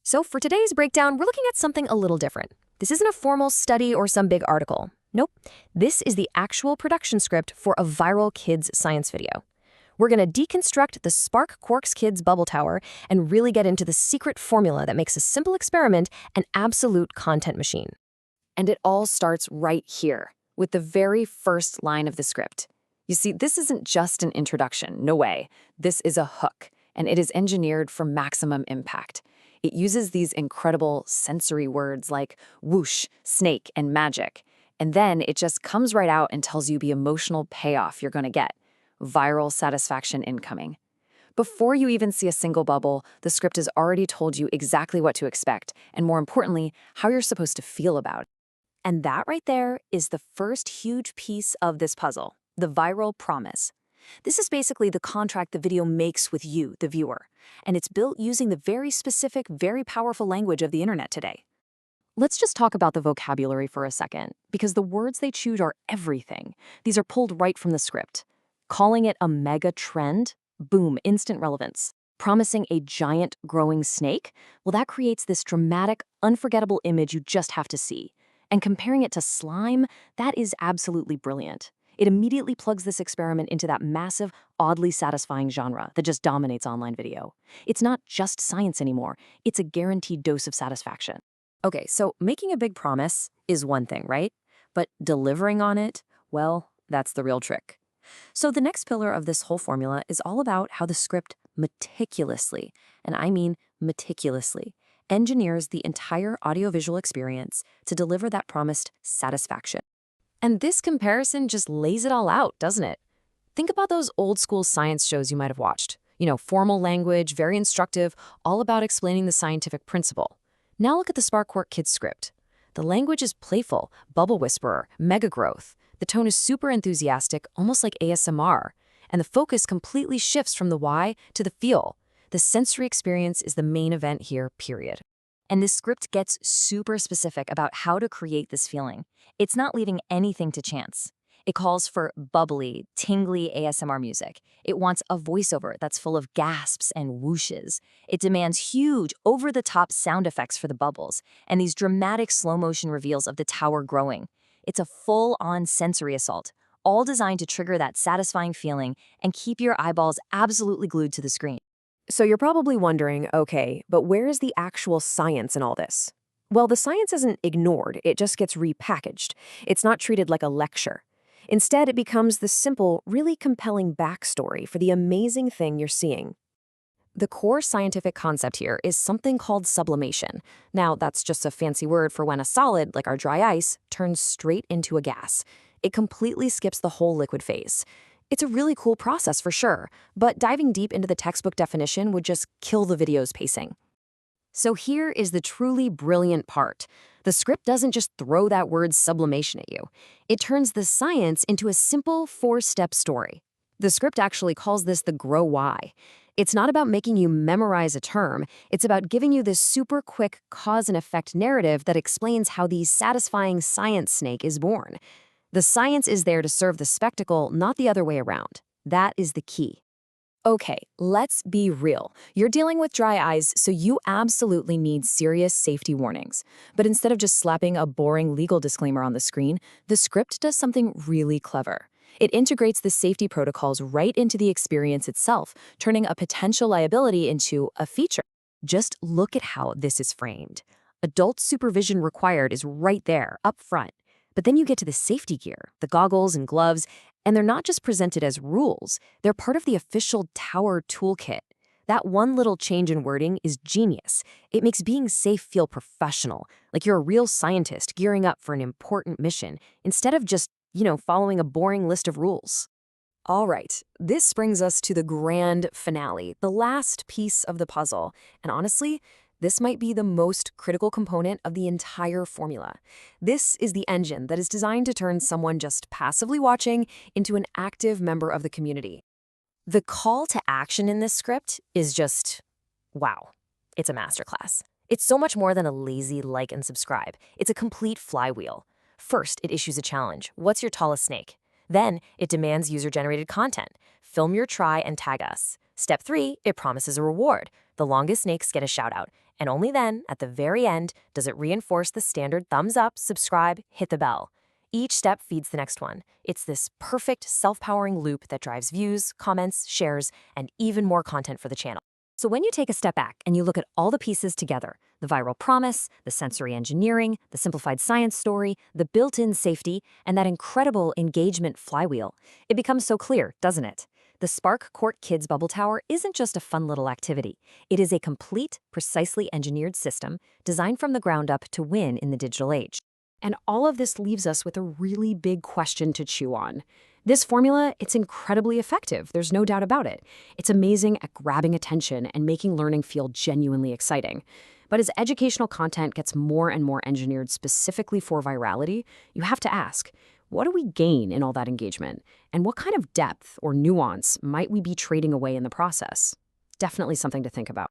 So for today's breakdown, we're looking at something a little different. This isn't a formal study or some big article. Nope. This is the actual production script for a viral kids science video. We're going to deconstruct the SparkQuarkKids bubble tower and really get into the secret formula that makes a simple experiment an absolute content machine. And it all starts right here, with the very first line of the script. You see, this isn't just an introduction, no way. This is a hook, and it is engineered for maximum impact. It uses these incredible sensory words like whoosh, snake, and magic. And then it just comes right out and tells you the emotional payoff you're going to get. Viral satisfaction incoming. Before you even see a single bubble, the script has already told you exactly what to expect, and more importantly, how you're supposed to feel about it. And that right there is the first huge piece of this puzzle, the viral promise. This is basically the contract the video makes with you, the viewer, and it's built using the very specific, very powerful language of the internet today. Let's just talk about the vocabulary for a second, because the words they choose are everything. These are pulled right from the script. Calling it a mega trend? Boom, instant relevance. Promising a giant growing snake? Well, that creates this dramatic, unforgettable image you just have to see. And comparing it to slime, that is absolutely brilliant. It immediately plugs this experiment into that massive, oddly satisfying genre that just dominates online video. It's not just science anymore, it's a guaranteed dose of satisfaction. Okay, so making a big promise is one thing, right? But delivering on it, well, that's the real trick. So the next pillar of this whole formula is all about how the script meticulously, and I mean meticulously, engineers the entire audiovisual experience to deliver that promised satisfaction. And this comparison just lays it all out, doesn't it? Think about those old school science shows you might have watched. Formal language, very instructive, all about explaining the scientific principle. Now look at the SparkQuarkKids script. The language is playful, bubble whisperer, mega growth. The tone is super enthusiastic, almost like ASMR. And the focus completely shifts from the why to the feel. The sensory experience is the main event here, period. And this script gets super specific about how to create this feeling. It's not leaving anything to chance. It calls for bubbly, tingly ASMR music. It wants a voiceover that's full of gasps and whooshes. It demands huge, over-the-top sound effects for the bubbles, and these dramatic slow-motion reveals of the tower growing. It's a full-on sensory assault, all designed to trigger that satisfying feeling and keep your eyeballs absolutely glued to the screen. So you're probably wondering, okay, but where's the actual science in all this? Well, the science isn't ignored, it just gets repackaged. It's not treated like a lecture. Instead, it becomes the simple, really compelling backstory for the amazing thing you're seeing. The core scientific concept here is something called sublimation. Now, that's just a fancy word for when a solid, like our dry ice, turns straight into a gas. It completely skips the whole liquid phase. It's a really cool process for sure, but diving deep into the textbook definition would just kill the video's pacing. So here is the truly brilliant part. The script doesn't just throw that word sublimation at you. It turns the science into a simple 4-step story. The script actually calls this the grow why. It's not about making you memorize a term. It's about giving you this super quick cause and effect narrative that explains how the satisfying science snake is born. The science is there to serve the spectacle, not the other way around. That is the key. Okay, let's be real. You're dealing with dry eyes, so you absolutely need serious safety warnings. But instead of just slapping a boring legal disclaimer on the screen, the script does something really clever. It integrates the safety protocols right into the experience itself, turning a potential liability into a feature. Just look at how this is framed. Adult supervision required is right there, up front. But then you get to the safety gear, the goggles and gloves, and they're not just presented as rules, they're part of the official tower toolkit. That one little change in wording is genius. It makes being safe feel professional, like you're a real scientist gearing up for an important mission, instead of just, following a boring list of rules. All right, this brings us to the grand finale, the last piece of the puzzle. And honestly, this might be the most critical component of the entire formula. This is the engine that is designed to turn someone just passively watching into an active member of the community. The call to action in this script is just, wow. It's a masterclass. It's so much more than a lazy like and subscribe. It's a complete flywheel. First, it issues a challenge. What's your tallest snake? Then, it demands user-generated content. Film your try and tag us. Step 3, it promises a reward. The longest snakes get a shout-out. And only then, at the very end, does it reinforce the standard thumbs up, subscribe, hit the bell. Each step feeds the next one. It's this perfect self-powering loop that drives views, comments, shares, and even more content for the channel. So when you take a step back and you look at all the pieces together, the viral promise, the sensory engineering, the simplified science story, the built-in safety, and that incredible engagement flywheel, it becomes so clear, doesn't it? The SparkQuarkKids Bubble Tower isn't just a fun little activity. It is a complete, precisely engineered system designed from the ground up to win in the digital age. And all of this leaves us with a really big question to chew on. This formula, it's incredibly effective. There's no doubt about it. It's amazing at grabbing attention and making learning feel genuinely exciting. But as educational content gets more and more engineered specifically for virality, you have to ask, what do we gain in all that engagement? And what kind of depth or nuance might we be trading away in the process? Definitely something to think about.